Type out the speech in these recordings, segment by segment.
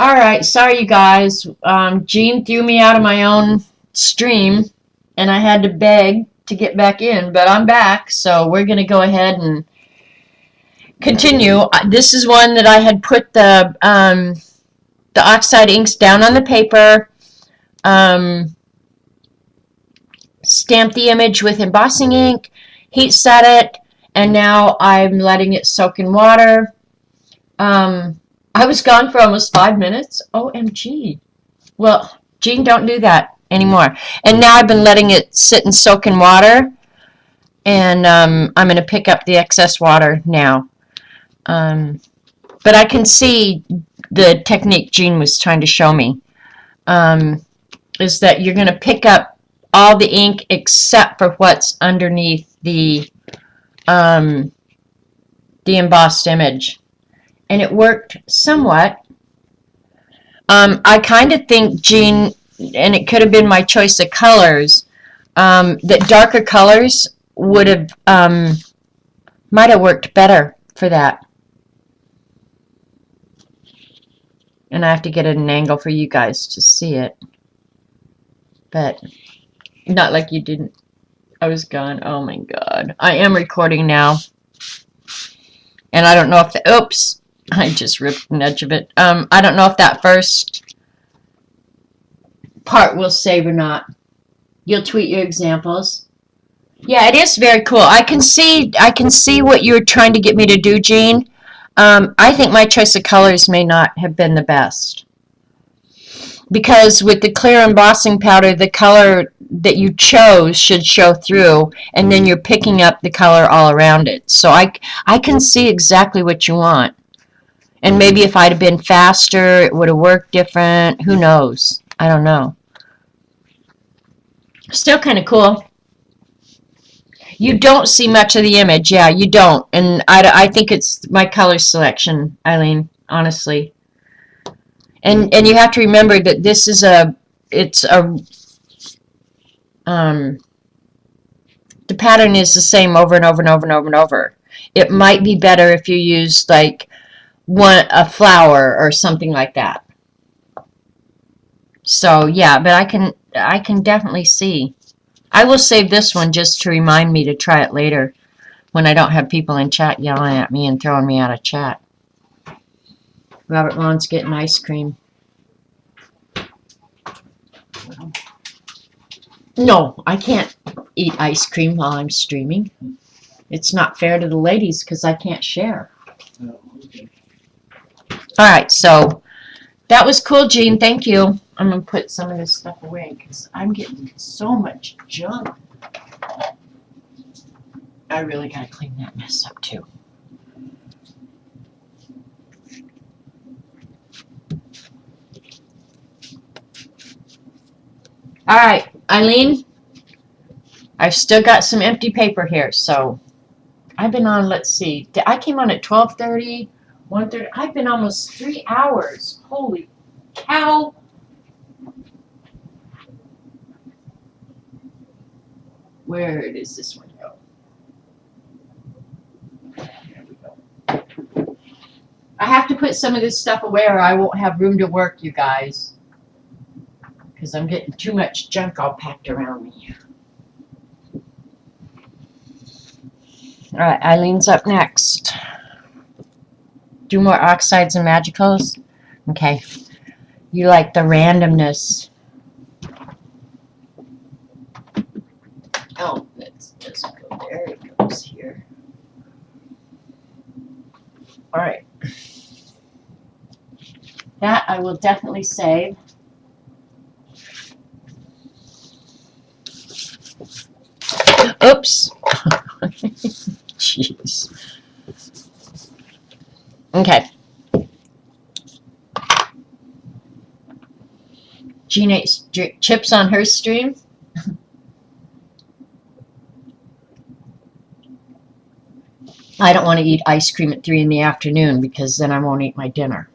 All right, sorry you guys. Jean threw me out of my own stream, and I had to beg to get back in, but I'm back, so we're gonna go ahead and continue. This is one that I had put the oxide inks down on the paper, um, stamped the image with embossing ink, heat set it, and now I'm letting it soak in water. I was gone for almost 5 minutes. OMG. Well, Jean, don't do that anymore. And now I've been letting it sit and soak in water, and I'm going to pick up the excess water now. But I can see the technique Jean was trying to show me, is that you're going to pick up all the ink except for what's underneath the embossed image. And it worked somewhat. I kind of think, Jean, and it could have been my choice of colors, that darker colors would have, might have worked better for that. And I have to get at an angle for you guys to see it. But not like you didn't. I was gone. Oh my God. I am recording now. And I don't know if the, oops, I just ripped an edge of it. I don't know if that first part will save or not. You'll tweet your examples. Yeah, it is very cool. I can see what you're trying to get me to do, Jean. I think my choice of colors may not have been the best. Because with the clear embossing powder, the color that you chose should show through, and then you're picking up the color all around it. So I can see exactly what you want. And maybe if I'd have been faster, it would have worked different. Who knows? I don't know. Still kind of cool. You don't see much of the image. Yeah, you don't. And I think it's my color selection, Eileen, honestly. And you have to remember that this is the pattern is the same over and over and over and over and over. It might be better if you used like a flower or something like that. So yeah, but I can definitely see. I will save this one just to remind me to try it later when I don't have people in chat yelling at me and throwing me out of chat. Robert Vaughn's getting ice cream. No, I can't eat ice cream while I'm streaming. It's not fair to the ladies because I can't share. Oh, okay. All right, so that was cool, Jean. Thank you. I'm going to put some of this stuff away because I'm getting so much junk. I really got to clean that mess up, too. All right, Eileen, I've still got some empty paper here, so I've been on, let's see, I came on at 12:30, 1:30. I've been almost 3 hours. Holy cow. Where does this one go? There we go. I have to put some of this stuff away or I won't have room to work, you guys. Because I'm getting too much junk all packed around me. All right, Eileen's up next. Do more Oxides and Magicals? Okay. You like the randomness. Oh, that doesn't go there. It goes here. All right. That I will definitely save. Oops. Jeez. Okay. Jean ate chips on her stream. I don't want to eat ice cream at 3 in the afternoon because then I won't eat my dinner.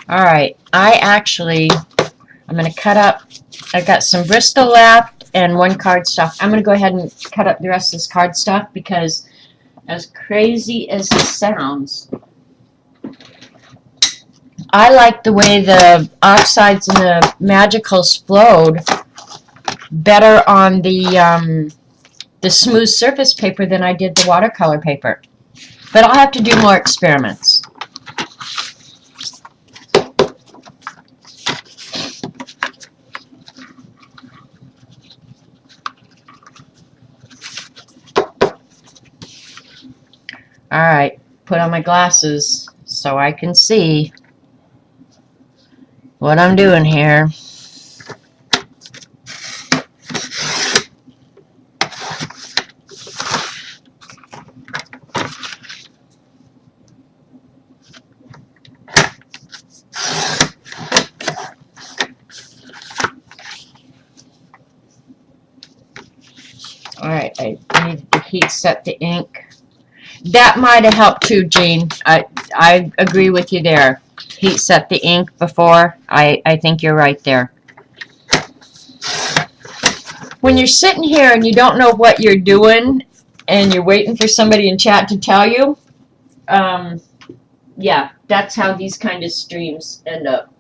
All right. I'm going to cut up. I've got some Bristol left and one cardstock. I'm going to go ahead and cut up the rest of this cardstock because As crazy as it sounds, I like the way the oxides and the magicals flowed better on the smooth surface paper than I did the watercolor paper. But I'll have to do more experiments. Alright, put on my glasses so I can see what I'm doing here. Alright, I need to heat set the ink. That might have helped too, Jean. I agree with you there. Heat set the ink before. I think you're right there. When you're sitting here and you don't know what you're doing and you're waiting for somebody in chat to tell you, yeah, that's how these kind of streams end up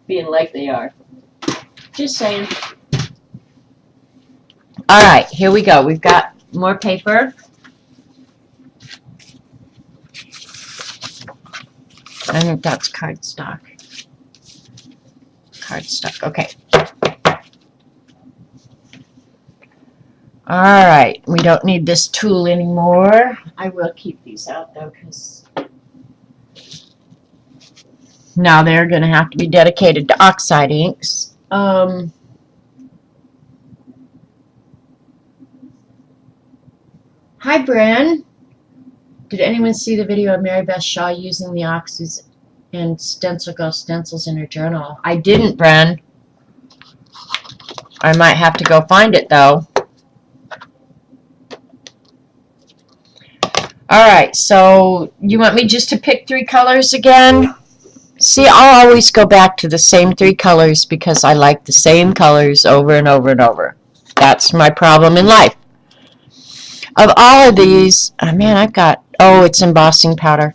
being like they are. Just saying. Alright, here we go. We've got more paper. I think that's cardstock. Cardstock, okay. Alright, we don't need this tool anymore. I will keep these out though, because now they're going to have to be dedicated to oxide inks. Hi, Bren. Did anyone see the video of Mary Beth Shaw using the oxides and stencils in her journal? I didn't, Bren. I might have to go find it, though. Alright, so you want me just to pick 3 colors again? See, I'll always go back to the same 3 colors because I like the same colors over and over and over. That's my problem in life. Of all of these, oh man, I've got, oh, it's embossing powder.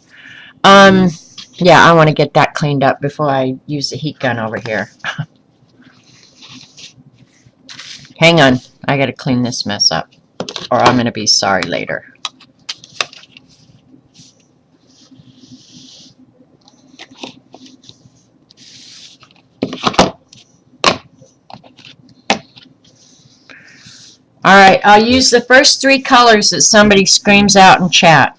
Yeah, I want to get that cleaned up before I use the heat gun over here. Hang on, I got to clean this mess up, or I'm going to be sorry later. Alright, I'll use the first 3 colors that somebody screams out in chat.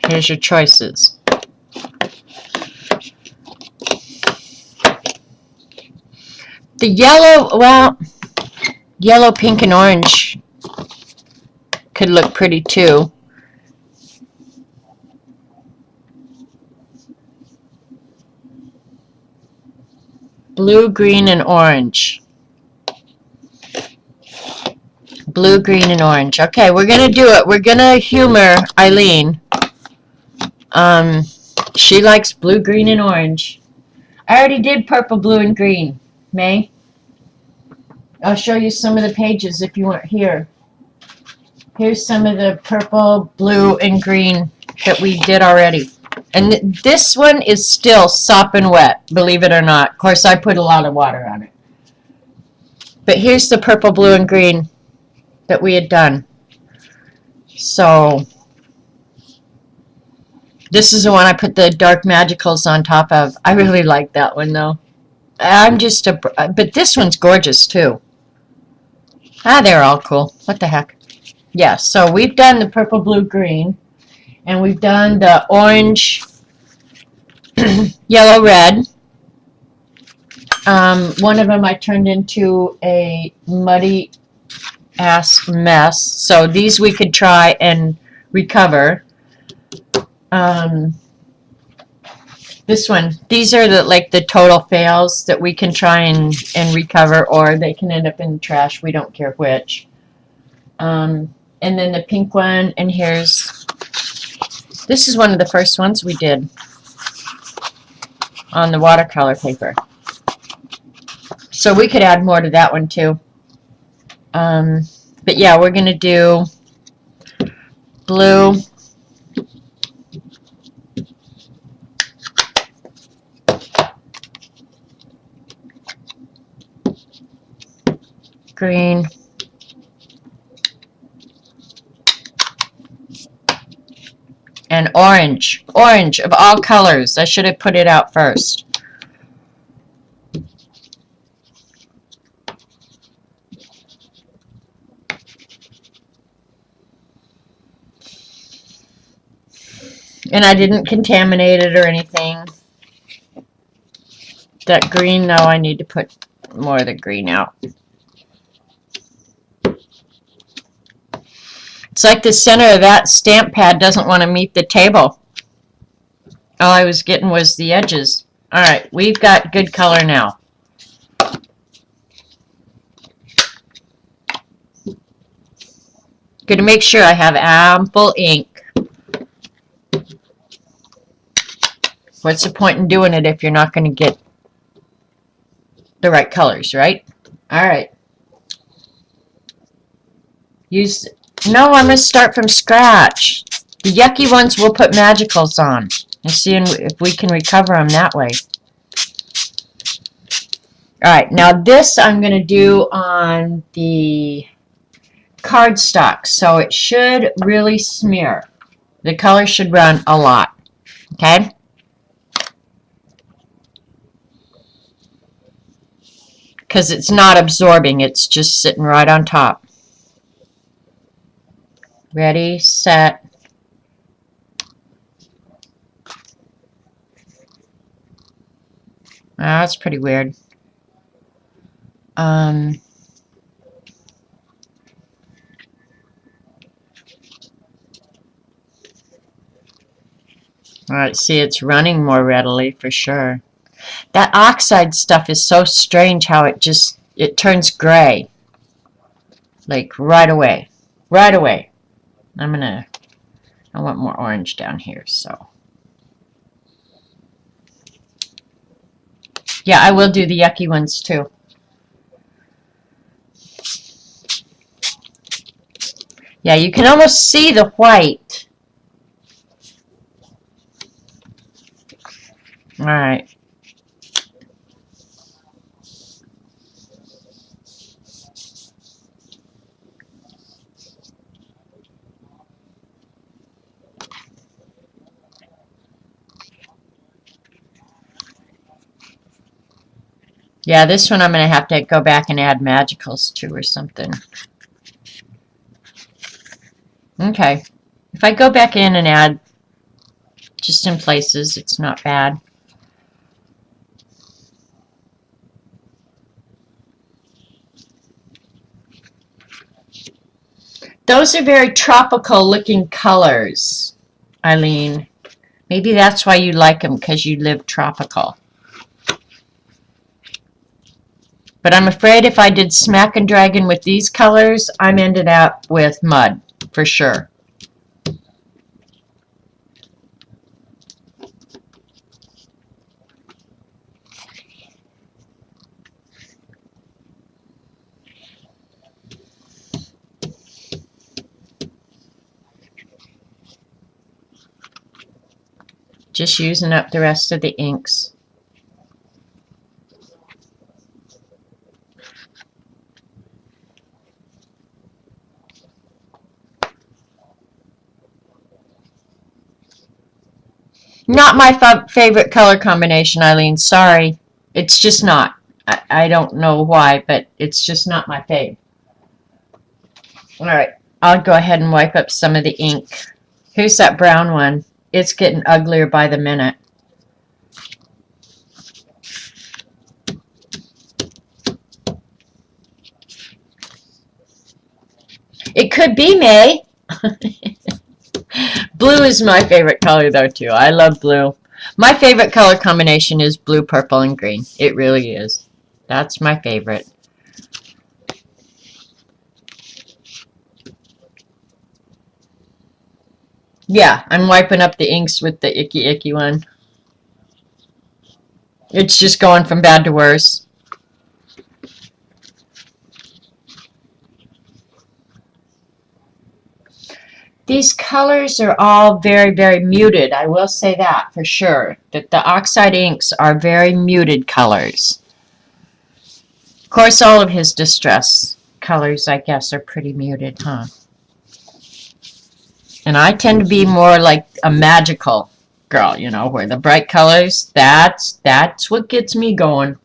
Here's your choices. The yellow, well, yellow, pink, and orange could look pretty too. Blue, green, and orange. Blue, green, and orange. Okay, we're going to do it. We're going to humor Eileen. She likes blue, green, and orange. I already did purple, blue, and green. May? I'll show you some of the pages if you weren't here. Here's some of the purple, blue, and green that we did already. And this one is still sopping wet, believe it or not. Of course, I put a lot of water on it. But here's the purple, blue, and green that we had done. So, this is the one I put the dark magicals on top of. I really like that one, though. But this one's gorgeous, too. Ah, they're all cool. What the heck? Yeah, so we've done the purple, blue, green. And we've done the orange, yellow, red. One of them I turned into a muddy ass mess. So these we could try and recover. This one, these are the total fails that we can try and recover, or they can end up in the trash. We don't care which. And then the pink one, and this is one of the first ones we did on the watercolor paper. So we could add more to that one too. But yeah, we're going to do blue, green, and orange. Orange of all colors. I should have put it out first. And I didn't contaminate it or anything. That green, though, I need to put more of the green out. It's like the center of that stamp pad doesn't want to meet the table. All I was getting was the edges. All right, we've got good color now. Going to make sure I have ample ink. What's the point in doing it if you're not going to get the right colors, right? All right. No, I'm going to start from scratch. The yucky ones we'll put magicals on and see if we can recover them that way. All right, now this I'm going to do on the cardstock, so it should really smear. The color should run a lot, okay? Because it's not absorbing, it's just sitting right on top. Ready, set. Oh, that's pretty weird. All right, see, it's running more readily for sure. That oxide stuff is so strange how it turns gray. Like right away. Right away. I want more orange down here, so. Yeah, I will do the yucky ones too. Yeah, you can almost see the white. All right. Yeah, this one I'm going to have to go back and add magicals to or something. Okay. If I go back in and add just in places, it's not bad. Those are very tropical looking colors, Eileen. Maybe that's why you like them, because you live tropical. But I'm afraid if I did Smack and Dragon with these colors, I'm ended up with mud, for sure. Just using up the rest of the inks. Not my favorite color combination, Eileen. Sorry. It's just not. I don't know why, but it's just not my fave. Alright, I'll go ahead and wipe up some of the ink. Here's that brown one. It's getting uglier by the minute. It could be May. Blue is my favorite color, though, too. I love blue. My favorite color combination is blue, purple, and green. It really is. That's my favorite. Yeah, I'm wiping up the inks with the icky one. It's just going from bad to worse. These colors are all very, very muted. I will say that for sure. That the oxide inks are very muted colors. Of course, all of his distress colors, I guess, are pretty muted, huh? And I tend to be more like a magical girl, you know, where the bright colors, that's what gets me going.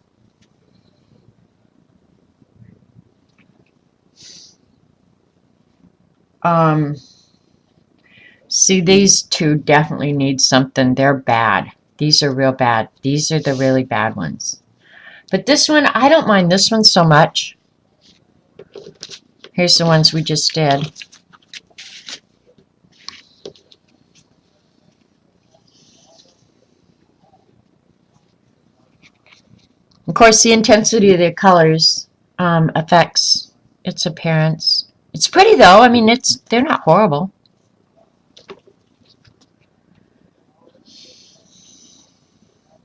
See, these two definitely need something. They're bad. These are real bad. These are the really bad ones. But this one, I don't mind this one so much. Here's the ones we just did. Of course, the intensity of the colors affects its appearance. It's pretty though. I mean, they're not horrible.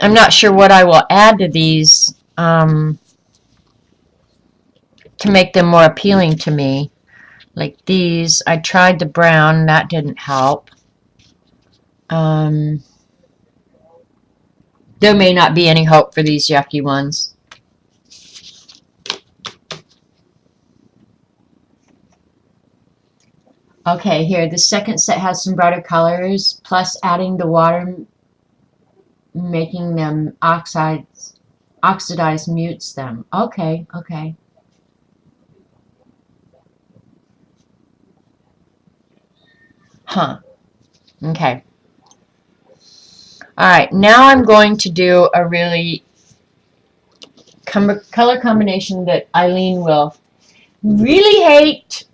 I'm not sure what I will add to these to make them more appealing to me. Like these, I tried the brown, that didn't help. There may not be any hope for these yucky ones. Okay, here, the second set has some brighter colors, plus adding the water, making them oxidized mutes them. Okay, okay. Huh. Okay. Alright, now I'm going to do a really color combination that Eileen will really hate.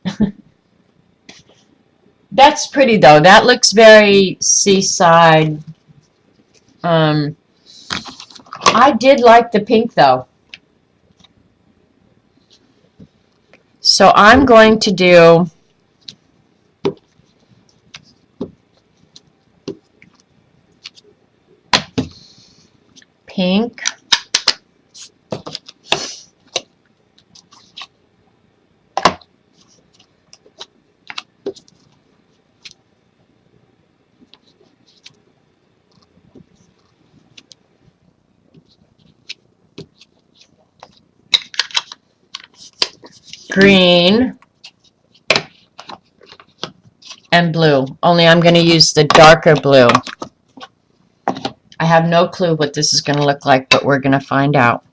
That's pretty though. That looks very seaside. I did like the pink though. So I'm going to do pink, green, and blue. Only I'm going to use the darker blue. I have no clue what this is going to look like, but we're going to find out.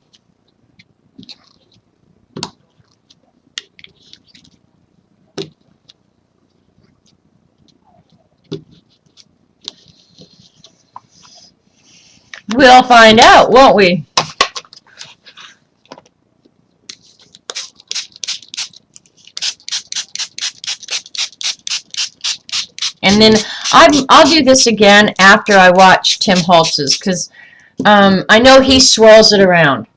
We'll find out, won't we? And then I'll do this again after I watch Tim Holtz's, because I know he swirls it around.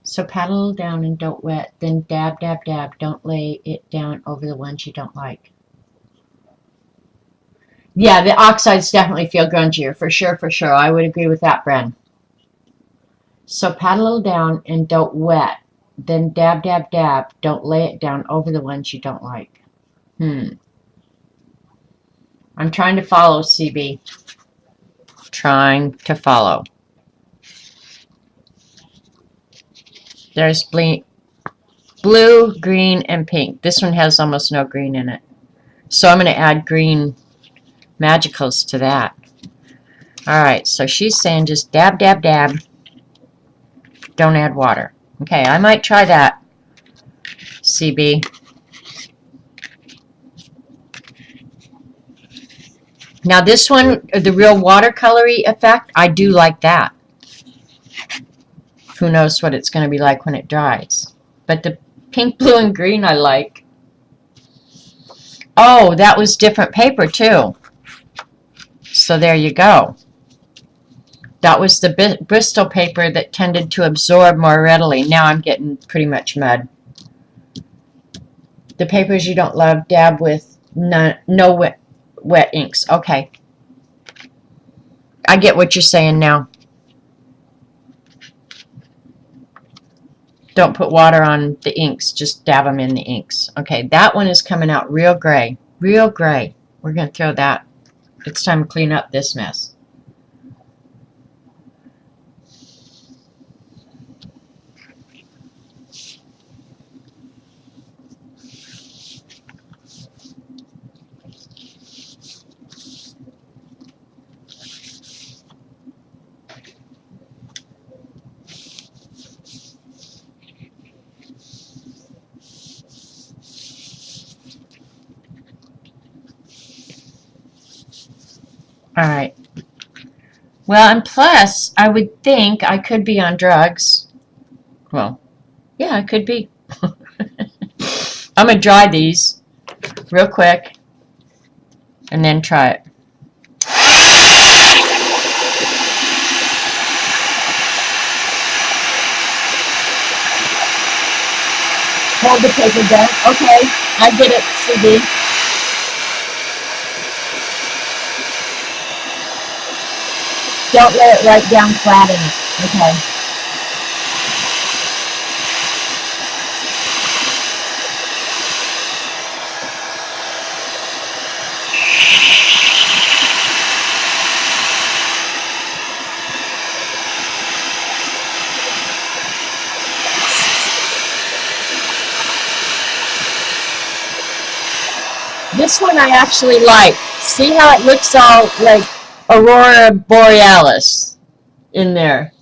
So paddle down and don't wet, then dab, dab, dab. Don't lay it down over the ones you don't like. Yeah, the oxides definitely feel grungier, for sure, for sure. I would agree with that, Bren. So paddle down and don't wet, then dab, dab, dab. Don't lay it down over the ones you don't like. I'm trying to follow, CB. Trying to follow. There's blue, green, and pink. This one has almost no green in it. So I'm going to add green magicals to that. Alright, so she's saying just dab, dab, dab. Don't add water. Okay, I might try that, CB. Now this one, the real watercolory effect, I do like that. Who knows what it's going to be like when it dries. But the pink, blue, and green I like. Oh, that was different paper too. So there you go. That was the Bristol paper that tended to absorb more readily. Now I'm getting pretty much mud. The papers you don't love, dab with no wet inks. Okay. I get what you're saying now. Don't put water on the inks, just dab them in the inks. Okay, that one is coming out real gray. Real gray. We're going to throw that. It's time to clean up this mess. Alright. Well, and plus, I would think I could be on drugs. Well, yeah, I could be. I'm going to dry these real quick and then try it. Hold the paper down. Okay, I get it, CD. Don't let it right down flat in it. Okay. This one I actually like. See how it looks all like Aurora Borealis in there.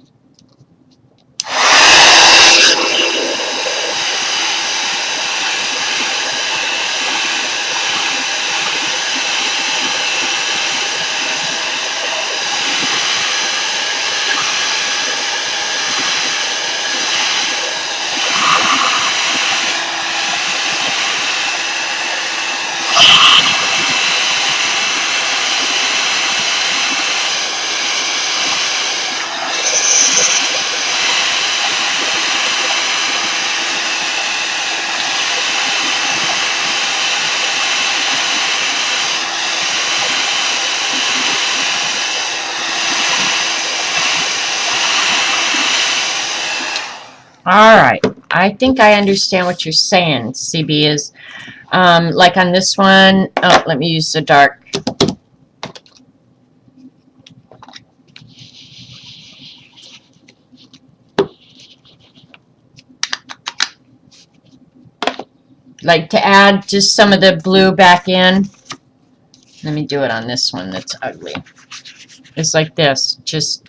Alright, I think I understand what you're saying, CB, is like on this one, oh, let me use the dark. Like to add just some of the blue back in. Let me do it on this one that's ugly. It's like this, just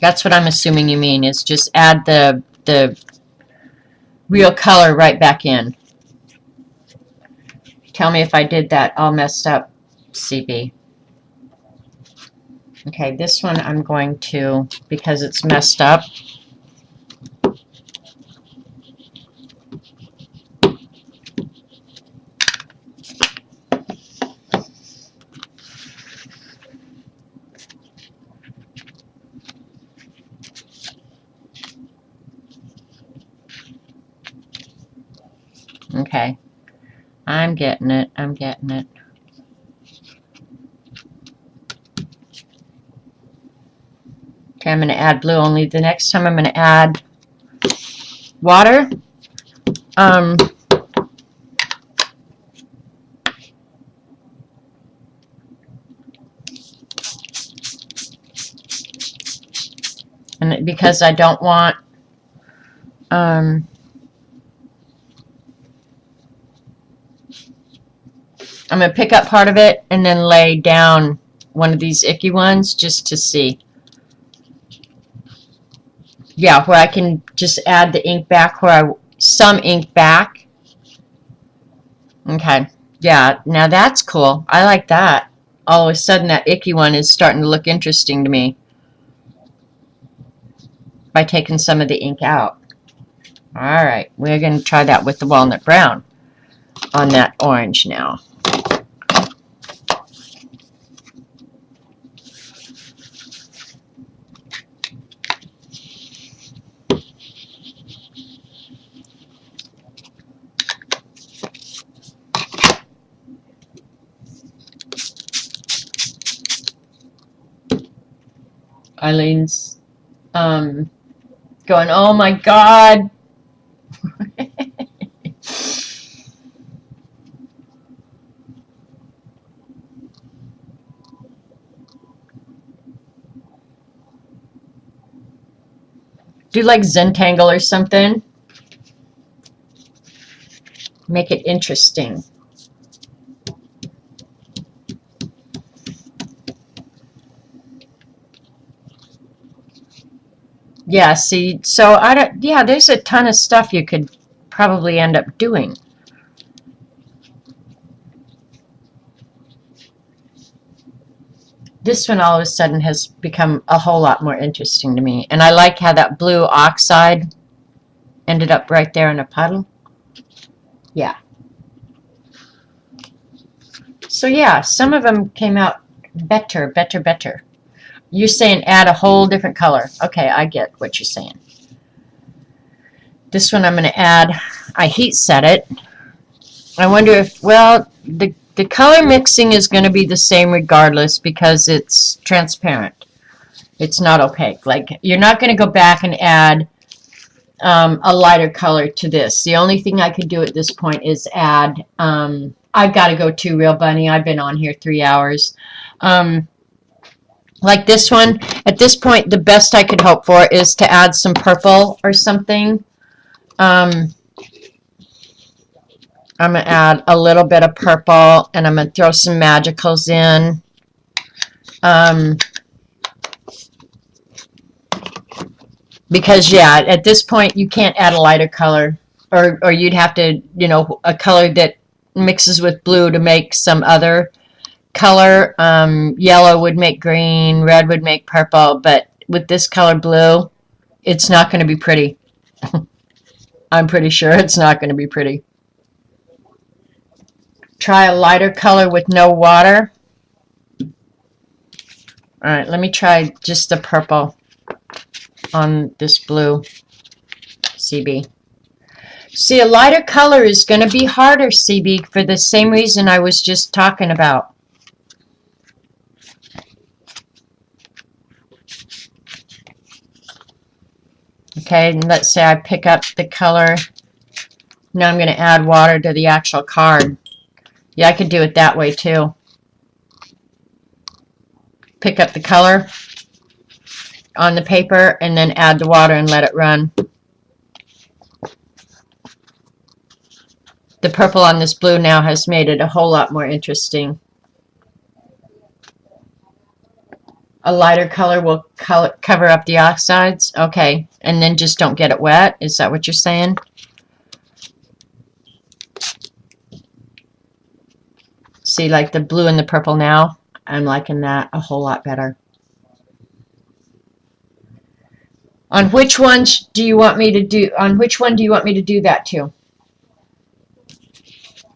that's what I'm assuming you mean, is just add the real color right back in. Tell me if I did that all messed up, CB. Okay, this one I'm going to, because it's messed up, okay. I'm getting it, I'm getting it. Okay, I'm going to add blue, only the next time I'm going to add water. And because I don't want I'm going to pick up part of it and then lay down one of these icky ones just to see. Yeah, where I can just add the ink back where some ink back. Okay. Yeah, now that's cool. I like that. All of a sudden that icky one is starting to look interesting to me by taking some of the ink out. Alright, we're going to try that with the walnut brown on that orange now. Eileen's going, oh my God. Do like Zentangle or something. Make it interesting. Yeah, see, so I don't, yeah, there's a ton of stuff you could probably end up doing. This one all of a sudden has become a whole lot more interesting to me. And I like how that blue oxide ended up right there in a puddle. Yeah. So yeah, some of them came out better, better, better. You're saying add a whole different color. Okay, I get what you're saying. This one I'm going to add, I heat set it. I wonder if, well, the color mixing is going to be the same regardless because it's transparent. It's not opaque. Like, you're not going to go back and add a lighter color to this. The only thing I could do at this point is add, I've got to go too, Real Bunny. I've been on here 3 hours. Like this one, at this point, the best I could hope for is to add some purple or something. I'm going to add a little bit of purple, and I'm going to throw some magicals in. Because, yeah, at this point, you can't add a lighter color. Or you'd have to, you know, a color that mixes with blue to make some other color. Yellow would make green, red would make purple, but with this color blue, it's not going to be pretty. I'm pretty sure it's not going to be pretty. Try a lighter color with no water. Alright, let me try just the purple on this blue CB. See, a lighter color is going to be harder, CB, for the same reason I was just talking about. Okay, and let's say I pick up the color. Now I'm going to add water to the actual card. Yeah, I could do it that way too. Pick up the color on the paper and then add the water and let it run. The purple on this blue now has made it a whole lot more interesting. A lighter color will cover up the oxides. Okay, and then just don't get it wet. Is that what you're saying? See, like the blue and the purple now, I'm liking that a whole lot better. On which ones do you want me to do? On which one do you want me to do that to?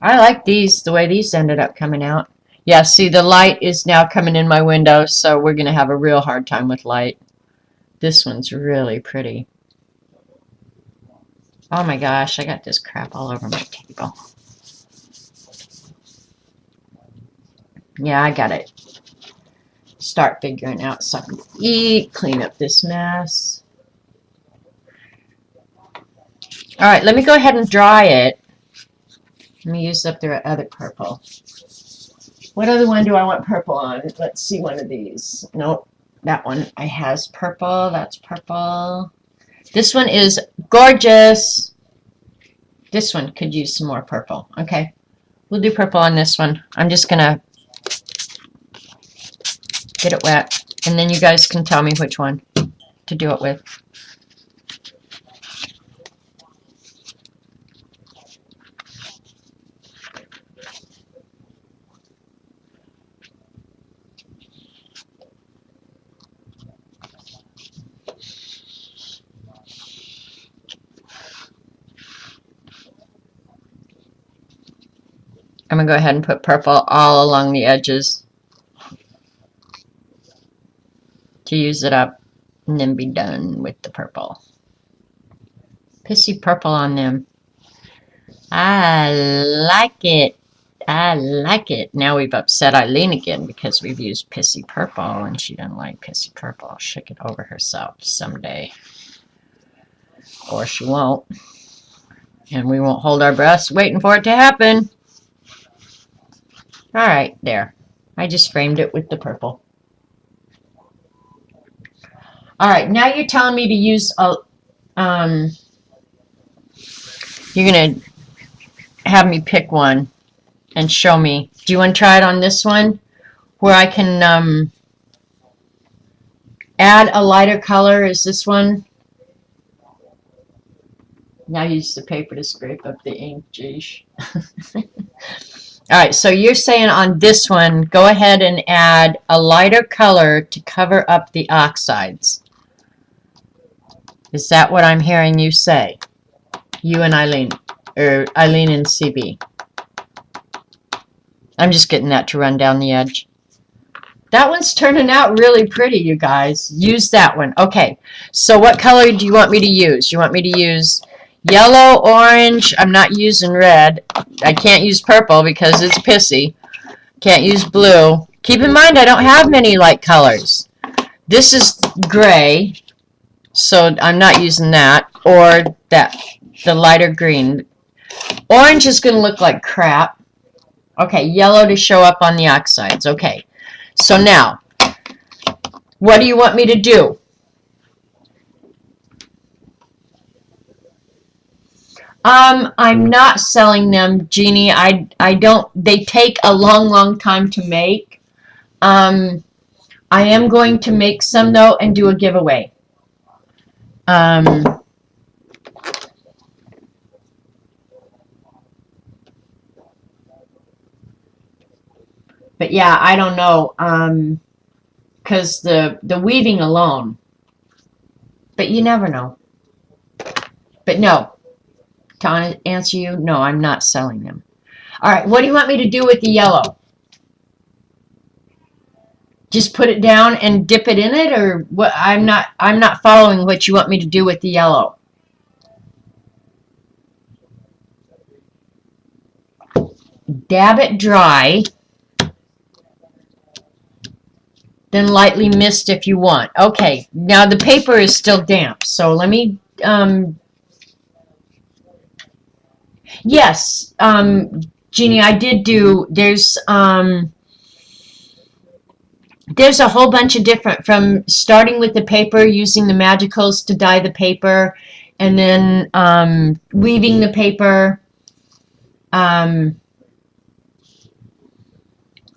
I like these, the way these ended up coming out. Yeah, see, the light is now coming in my window, so we're going to have a real hard time with light. This one's really pretty. Oh my gosh, I got this crap all over my table. Yeah, I got it. Start figuring out something to eat, clean up this mess. All right, let me go ahead and dry it. Let me use up the other purple. What other one do I want purple on? Let's see one of these. Nope, that one I has purple. That's purple. This one is gorgeous. This one could use some more purple. Okay, we'll do purple on this one. I'm just going to get it wet, and then you guys can tell me which one to do it with. I'm going to go ahead and put purple all along the edges to use it up and then be done with the purple. Pissy purple on them. I like it. I like it. Now we've upset Eileen again because we've used Pissy Purple and she doesn't like Pissy Purple. She'll get over herself someday. Or she won't. And we won't hold our breaths waiting for it to happen. Alright, there. I just framed it with the purple. Alright, now you're telling me to use a... you're going to have me pick one and show me. Do you want to try it on this one? Where I can add a lighter color. Is this one? Now use the paper to scrape up the ink. Geesh. Alright, so you're saying on this one, go ahead and add a lighter color to cover up the oxides. Is that what I'm hearing you say? You and Eileen, or Eileen and CB. I'm just getting that to run down the edge. That one's turning out really pretty, you guys. Use that one. Okay, so what color do you want me to use? You want me to use yellow, orange? I'm not using red. I can't use purple because it's pissy. Can't use blue. Keep in mind I don't have many light colors. This is gray, so I'm not using that. Or that, the lighter green. Orange is going to look like crap. Okay, yellow to show up on the oxides. Okay, so now, what do you want me to do? I'm not selling them, Jeannie. I don't, they take a long time to make. I am going to make some, though, and do a giveaway. But yeah, I don't know, because the weaving alone. But you never know. But no, to answer you, no, I'm not selling them. All right, what do you want me to do with the yellow? Just put it down and dip it in it, or what? I'm not following what you want me to do with the yellow. Dab it dry, then lightly mist if you want. Okay, now the paper is still damp, so let me yes, Jeannie, I did do, there's a whole bunch of different, from starting with the paper, using the Magicals to dye the paper, and then weaving the paper. All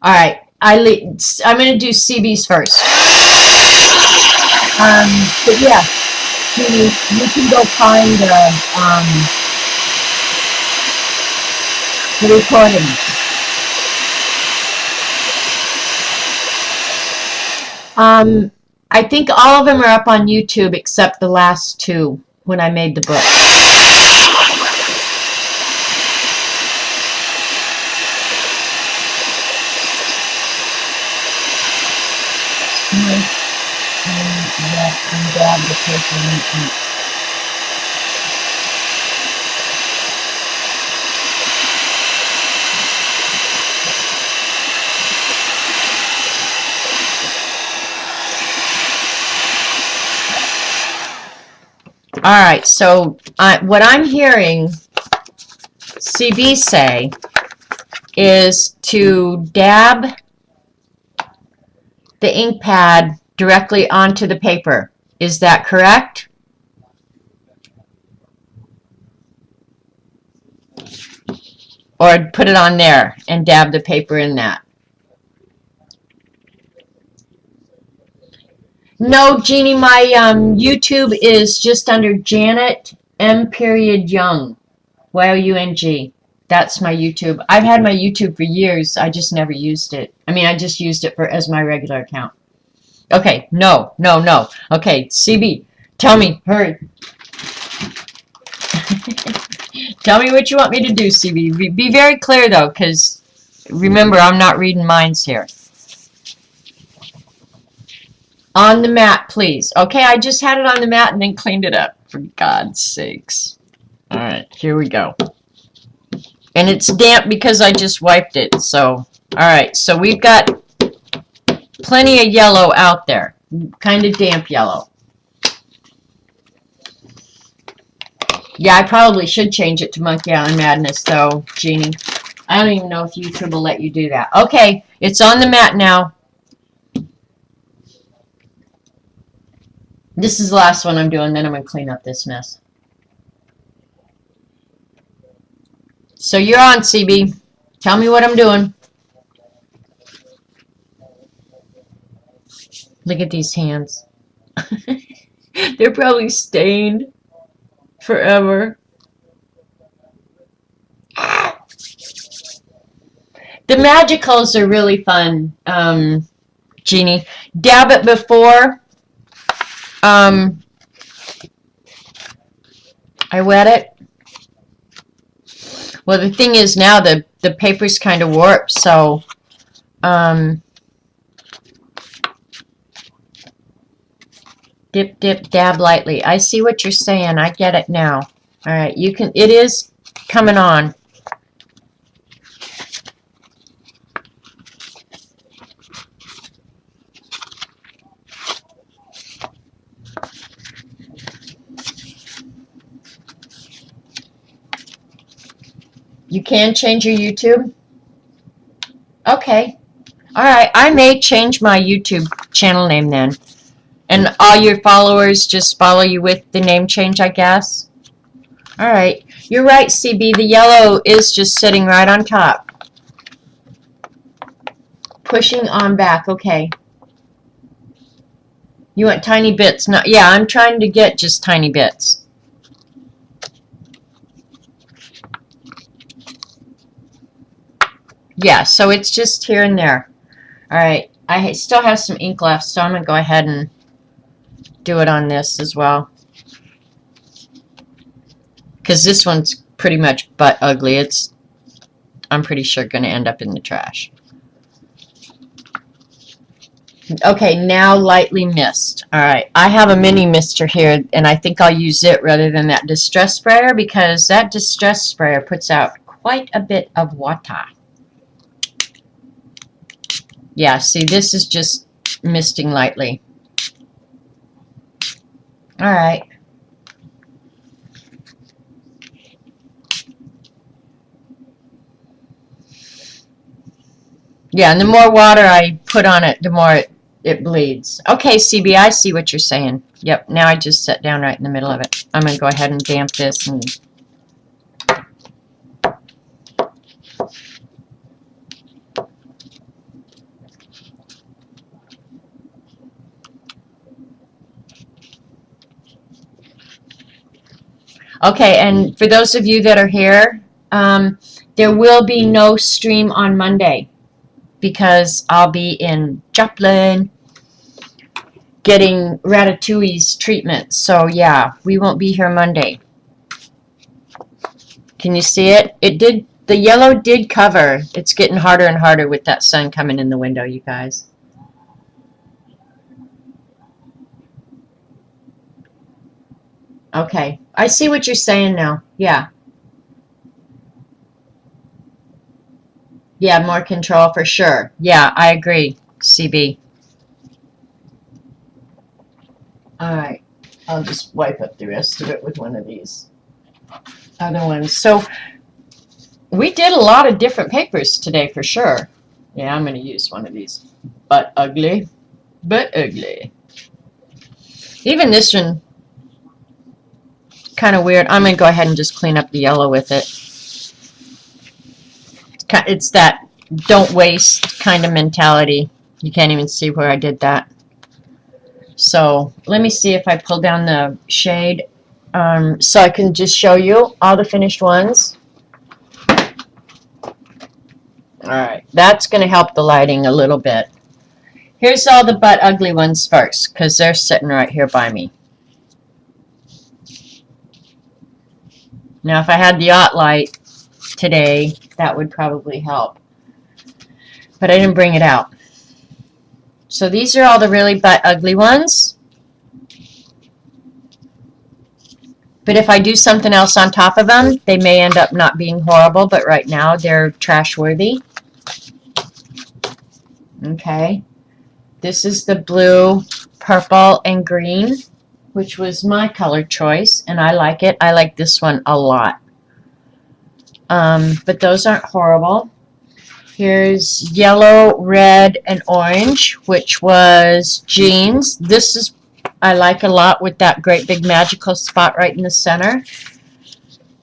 right, I'm going to do CBs first. But yeah, Jeannie, you can go find the recording. I think all of them are up on YouTube except the last two when I made the book. And grab the paper and eat. Alright, so what I'm hearing CB say is to dab the ink pad directly onto the paper. Is that correct? Or put it on there and dab the paper in that? No, Jeannie, my YouTube is just under Janet M. Young. Y-O-U-N-G. That's my YouTube. I've had my YouTube for years. I just never used it. I mean, I just used it as my regular account. Okay, no. Okay, CB, tell me, hurry. Tell me what you want me to do, CB. Be very clear, though, because remember, I'm not reading minds here. On the mat, please. Okay, I just had it on the mat and then cleaned it up. For God's sakes. All right, here we go. And it's damp because I just wiped it. So, alright, so we've got plenty of yellow out there. Kind of damp yellow. Yeah, I probably should change it to Monkey Island Madness, though, Jeannie. I don't even know if YouTube will let you do that. Okay, it's on the mat now. This is the last one I'm doing, then I'm going to clean up this mess. So you're on, CB. Tell me what I'm doing. Look at these hands. They're probably stained forever. The Magicals are really fun, Jeannie. Dab it before I wet it. Well, the thing is now the paper's kind of warped, so dip, dip, dab lightly. I see what you're saying. I get it now. All right, you can. It is coming on. You can change your YouTube? Okay. Alright, I may change my YouTube channel name then. And all your followers just follow you with the name change, I guess? Alright. You're right, CB. The yellow is just sitting right on top. Pushing on back. Okay. You want tiny bits? Not, yeah, I'm trying to get just tiny bits. Yeah, so it's just here and there. Alright, I still have some ink left, so I'm going to go ahead and do it on this as well. Because this one's pretty much butt ugly. It's, I'm pretty sure, going to end up in the trash. Okay, now lightly mist. Alright, I have a mini mister here, and I think I'll use it rather than that distress sprayer, because that distress sprayer puts out quite a bit of water. Yeah, see, this is just misting lightly. Alright. Yeah, and the more water I put on it, the more it bleeds. Okay, CB, I see what you're saying. Yep, now I just sat down right in the middle of it. I'm going to go ahead and damp this and... Okay, and for those of you that are here, there will be no stream on Monday because I'll be in Joplin getting Ratatouille's treatment. So yeah, we won't be here Monday. Can you see it? It did. The yellow did cover. It's getting harder and harder with that sun coming in the window, you guys. Okay, I see what you're saying now. Yeah. Yeah, more control for sure. Yeah, I agree, CB. Alright, I'll just wipe up the rest of it with one of these other ones. So, we did a lot of different papers today for sure. Yeah, I'm going to use one of these. But ugly. But ugly. Even this one, kind of weird. I'm going to go ahead and just clean up the yellow with it. It's that don't waste kind of mentality. You can't even see where I did that. So let me see if I pull down the shade so I can just show you all the finished ones. Alright, that's going to help the lighting a little bit. Here's all the butt ugly ones first, because they're sitting right here by me. Now if I had the yacht light today, that would probably help. But I didn't bring it out. So these are all the really butt ugly ones. But if I do something else on top of them, they may end up not being horrible, but right now they're trash worthy. Okay. This is the blue, purple, and green, which was my color choice, and I like it. I like this one a lot. But those aren't horrible. Here's yellow, red, and orange, which was jeans. This is I like a lot with that great big magical spot right in the center.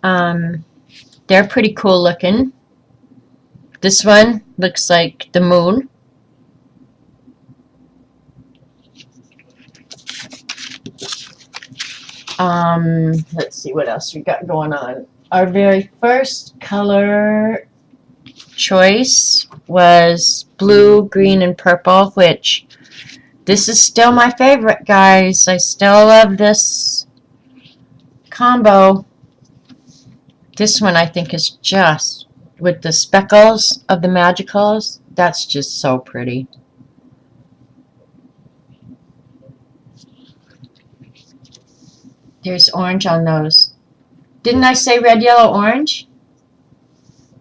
They're pretty cool looking. This one looks like the moon. Let's see what else we got going on. Our very first color choice was blue, green, and purple, which this is still my favorite, guys. I still love this combo. This one I think is just, with the speckles of the Magicals, that's just so pretty. There's orange on those. Didn't I say red, yellow, orange?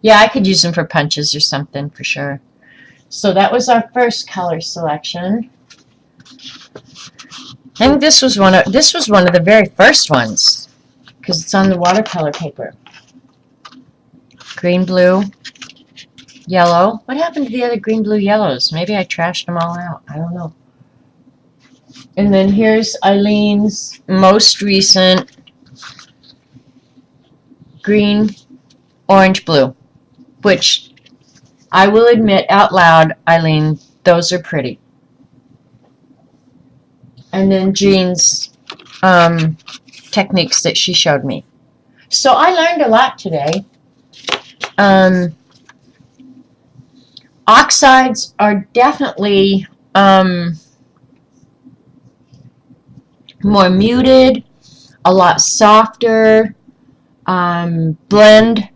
Yeah, I could use them for punches or something for sure. So that was our first color selection. I think this was one of the very first ones because it's on the watercolor paper. Green, blue, yellow. What happened to the other green, blue, yellows? Maybe I trashed them all out. I don't know. And then here's Eileen's most recent green, orange, blue, which I will admit out loud, Eileen, those are pretty. And then Jean's techniques that she showed me. So I learned a lot today. Oxides are definitely more muted, a lot softer, blend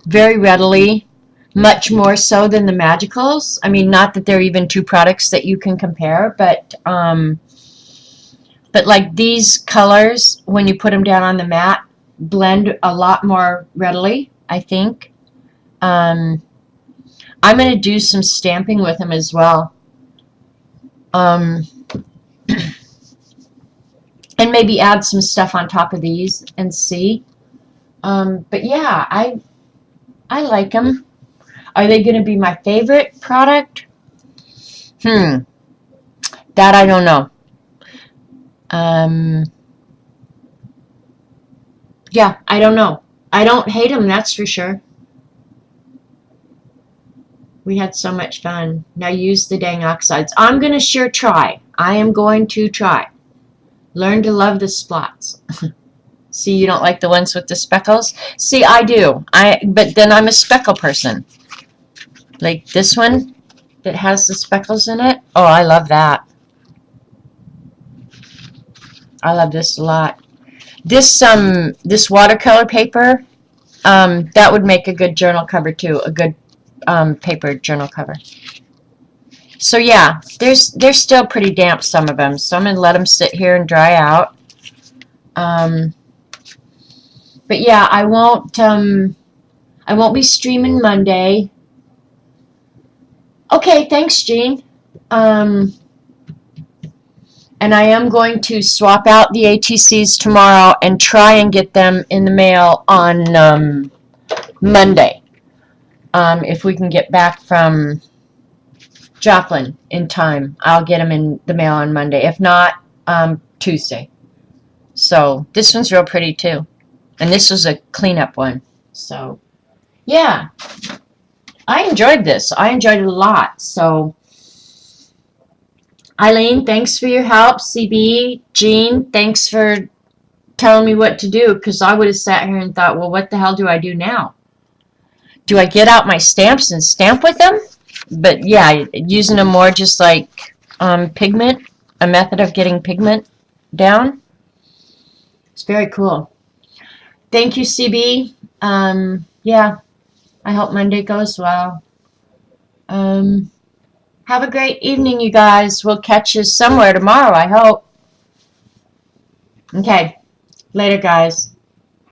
very readily, much more so than the Magicals. I mean, not that they're even two products that you can compare, but like these colors, when you put them down on the mat, blend a lot more readily, I think. I'm going to do some stamping with them as well. And maybe add some stuff on top of these and see. But yeah, I like them. Are they going to be my favorite product? That I don't know. Yeah, I don't know. I don't hate them, that's for sure. We had so much fun. Now use the dang oxides. I'm going to sure try. I am going to try. Learn to love the splots. See, you don't like the ones with the speckles? See, I do. But then I'm a speckle person. Like this one that has the speckles in it. Oh, I love that. I love this a lot. This watercolor paper, that would make a good journal cover too. A good paper journal cover. So yeah, they're still pretty damp, some of them. So I'm gonna let them sit here and dry out. But yeah, I won't be streaming Monday. Okay, thanks, Jean. And I am going to swap out the ATCs tomorrow and try and get them in the mail on Monday. If we can get back from Joplin in time, I'll get them in the mail on Monday. If not, Tuesday. So this one's real pretty too. And this was a cleanup one. So yeah, I enjoyed this. I enjoyed it a lot. So Eileen, thanks for your help. CB, Jean, thanks for telling me what to do, because I would have sat here and thought, well, what the hell do I do now? Do I get out my stamps and stamp with them? But yeah, using them more just like pigment, a method of getting pigment down. It's very cool. Thank you, CB. Yeah, I hope Monday goes well. Have a great evening, you guys. We'll catch you somewhere tomorrow, I hope. Okay. Later, guys.